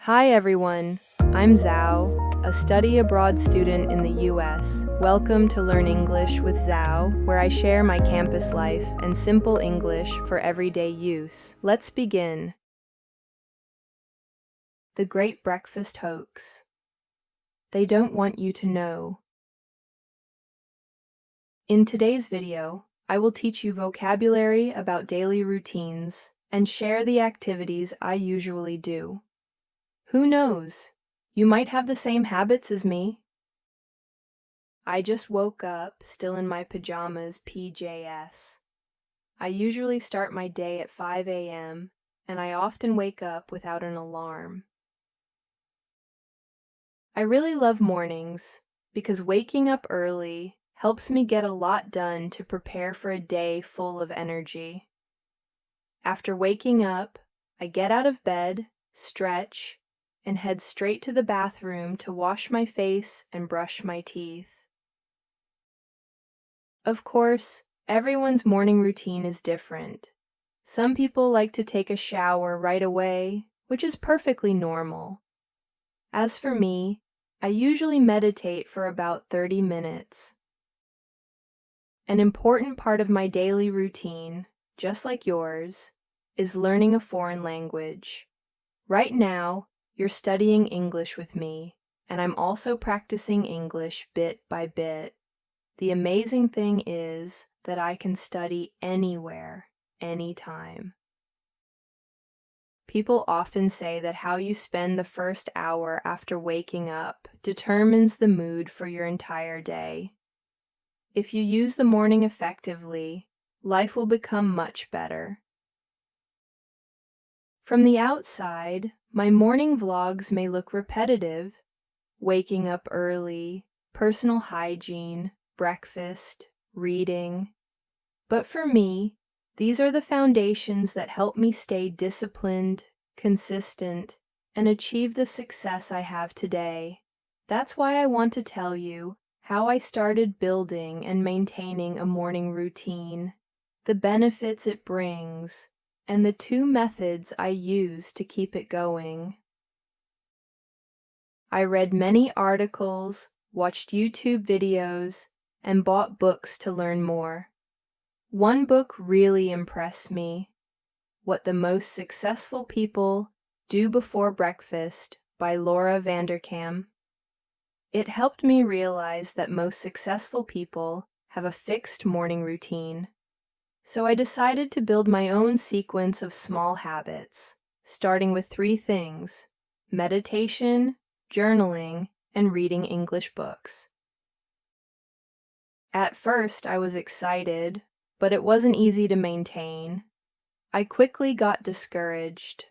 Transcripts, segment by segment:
Hi everyone, I'm Zhao, a study abroad student in the US. Welcome to Learn English with Zhao, where I share my campus life and simple English for everyday use. Let's begin. The Great Breakfast Hoax. They don't want you to know. In today's video, I will teach you vocabulary about daily routines and share the activities I usually do. Who knows? You might have the same habits as me. I just woke up, still in my pajamas, PJs. I usually start my day at 5 a.m., and I often wake up without an alarm. I really love mornings because waking up early helps me get a lot done to prepare for a day full of energy. After waking up, I get out of bed, stretch, and head straight to the bathroom to wash my face and brush my teeth. Of course, everyone's morning routine is different. Some people like to take a shower right away, which is perfectly normal. As for me, I usually meditate for about 30 minutes. An important part of my daily routine, just like yours, is learning a foreign language. Right now, you're studying English with me, and I'm also practicing English bit by bit. The amazing thing is that I can study anywhere, anytime. People often say that how you spend the first hour after waking up determines the mood for your entire day. If you use the morning effectively, life will become much better. From the outside, my morning vlogs may look repetitive: waking up early, personal hygiene, breakfast, reading. But for me, these are the foundations that help me stay disciplined, consistent, and achieve the success I have today. That's why I want to tell you how I started building and maintaining a morning routine, the benefits it brings, and the 2 methods I use to keep it going. I read many articles, watched YouTube videos, and bought books to learn more. One book really impressed me, What the Most Successful People Do Before Breakfast by Laura Vanderkam. It helped me realize that most successful people have a fixed morning routine. So I decided to build my own sequence of small habits, starting with 3 things: meditation, journaling, and reading English books. At first, I was excited, but it wasn't easy to maintain. I quickly got discouraged.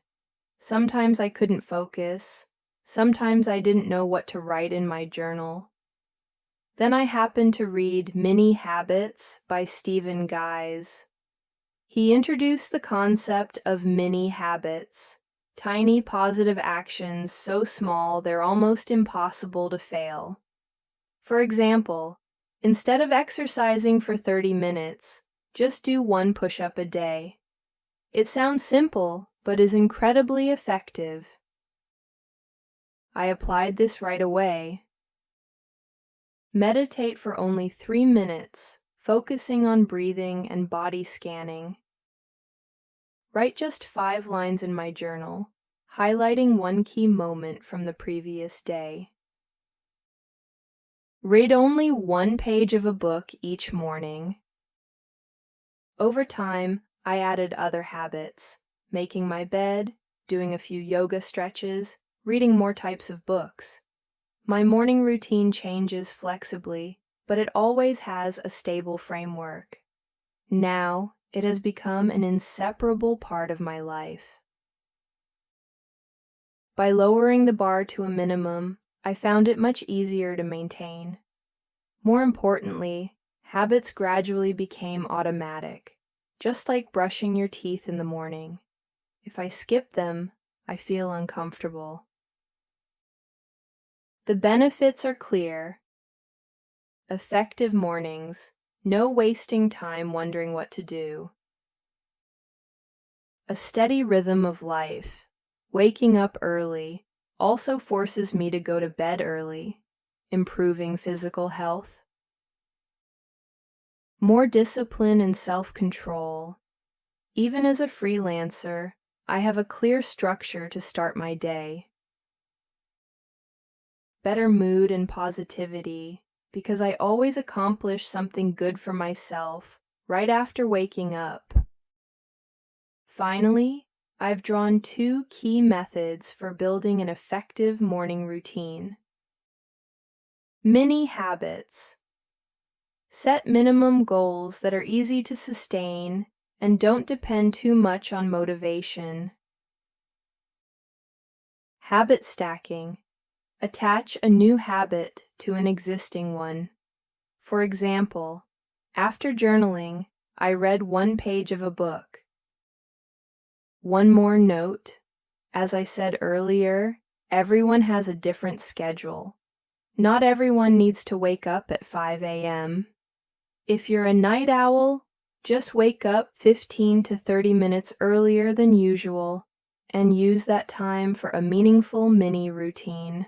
Sometimes I couldn't focus. Sometimes I didn't know what to write in my journal. Then I happened to read Mini Habits by Stephen Guise. He introduced the concept of mini habits, tiny positive actions so small they're almost impossible to fail. For example, instead of exercising for 30 minutes, just do 1 push-up a day. It sounds simple, but is incredibly effective. I applied this right away. Meditate for only 3 minutes, focusing on breathing and body scanning. Write just 5 lines in my journal, highlighting 1 key moment from the previous day. Read only 1 page of a book each morning. Over time, I added other habits: making my bed, doing a few yoga stretches, reading more types of books. My morning routine changes flexibly, but it always has a stable framework. Now, it has become an inseparable part of my life. By lowering the bar to a minimum, I found it much easier to maintain. More importantly, habits gradually became automatic, just like brushing your teeth in the morning. If I skip them, I feel uncomfortable. The benefits are clear. Effective mornings, no wasting time wondering what to do. A steady rhythm of life, waking up early, also forces me to go to bed early, improving physical health. More discipline and self-control. Even as a freelancer, I have a clear structure to start my day. Better mood and positivity, because I always accomplish something good for myself right after waking up. Finally, I've drawn 2 key methods for building an effective morning routine. Mini habits. Set minimum goals that are easy to sustain and don't depend too much on motivation. Habit stacking. Attach a new habit to an existing one. For example, after journaling, I read 1 page of a book. One more note. As I said earlier, everyone has a different schedule. Not everyone needs to wake up at 5 a.m. If you're a night owl, just wake up 15 to 30 minutes earlier than usual and use that time for a meaningful mini routine.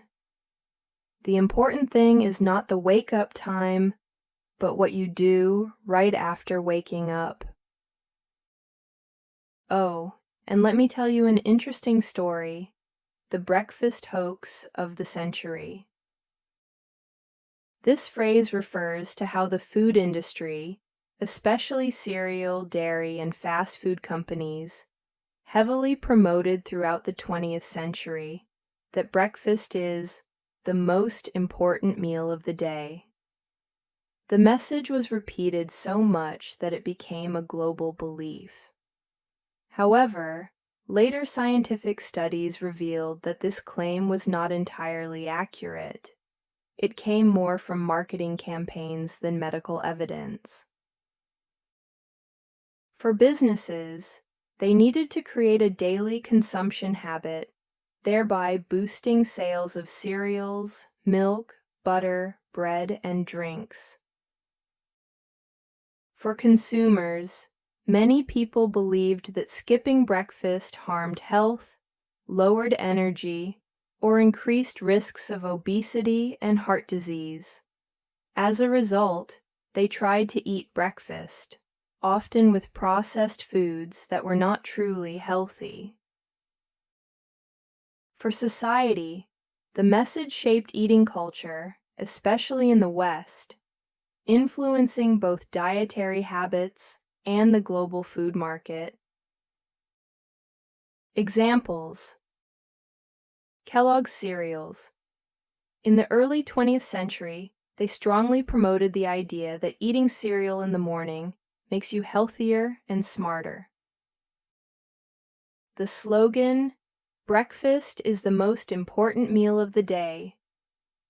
The important thing is not the wake-up time, but what you do right after waking up. Oh, and let me tell you an interesting story, the breakfast hoax of the century. This phrase refers to how the food industry, especially cereal, dairy, and fast food companies, heavily promoted throughout the 20th century that breakfast is the most important meal of the day. The message was repeated so much that it became a global belief. However, later scientific studies revealed that this claim was not entirely accurate. It came more from marketing campaigns than medical evidence. For businesses, they needed to create a daily consumption habit, thereby boosting sales of cereals, milk, butter, bread, and drinks. For consumers, many people believed that skipping breakfast harmed health, lowered energy, or increased risks of obesity and heart disease. As a result, they tried to eat breakfast, often with processed foods that were not truly healthy. For society, the message shaped eating culture, especially in the West, influencing both dietary habits and the global food market. Examples: Kellogg's cereals. In the early 20th century, they strongly promoted the idea that eating cereal in the morning makes you healthier and smarter. The slogan, "Breakfast is the most important meal of the day,"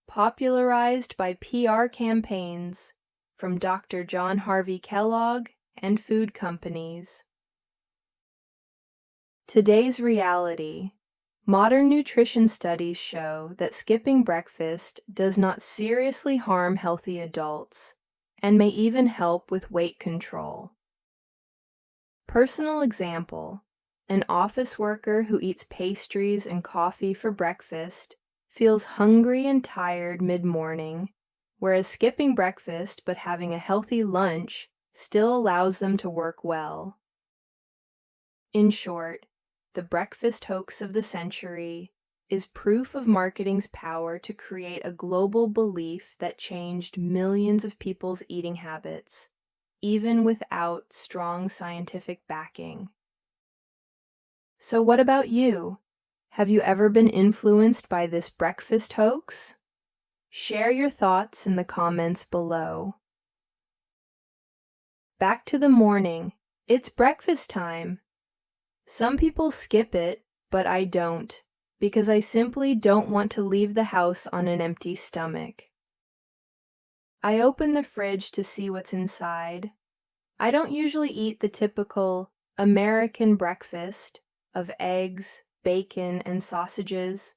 popularized by PR campaigns from Dr. John Harvey Kellogg and food companies. Today's reality. Modern nutrition studies show that skipping breakfast does not seriously harm healthy adults and may even help with weight control. Personal example: an office worker who eats pastries and coffee for breakfast feels hungry and tired mid-morning, whereas skipping breakfast but having a healthy lunch still allows them to work well. In short, the breakfast hoax of the century is proof of marketing's power to create a global belief that changed millions of people's eating habits, even without strong scientific backing. So what about you? Have you ever been influenced by this breakfast hoax? Share your thoughts in the comments below. Back to the morning. It's breakfast time. Some people skip it, but I don't, because I simply don't want to leave the house on an empty stomach. I open the fridge to see what's inside. I don't usually eat the typical American breakfast of eggs, bacon, and sausages.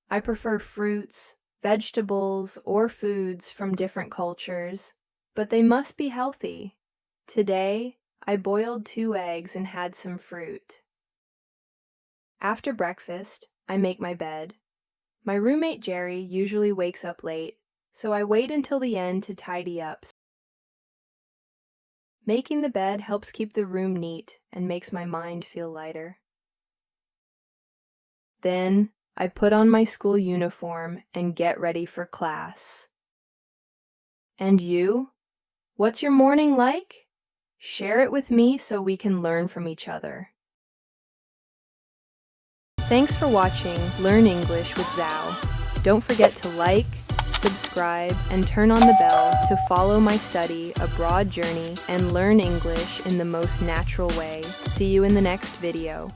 I prefer fruits, vegetables, or foods from different cultures, but they must be healthy. Today, I boiled 2 eggs and had some fruit. After breakfast, I make my bed. My roommate Jerry usually wakes up late, so I wait until the end to tidy up. Making the bed helps keep the room neat and makes my mind feel lighter. Then, I put on my school uniform and get ready for class. And you? What's your morning like? Share it with me so we can learn from each other. Thanks for watching Learn English with Zhao. Don't forget to like, subscribe, and turn on the bell to follow my study abroad journey and learn English in the most natural way. See you in the next video.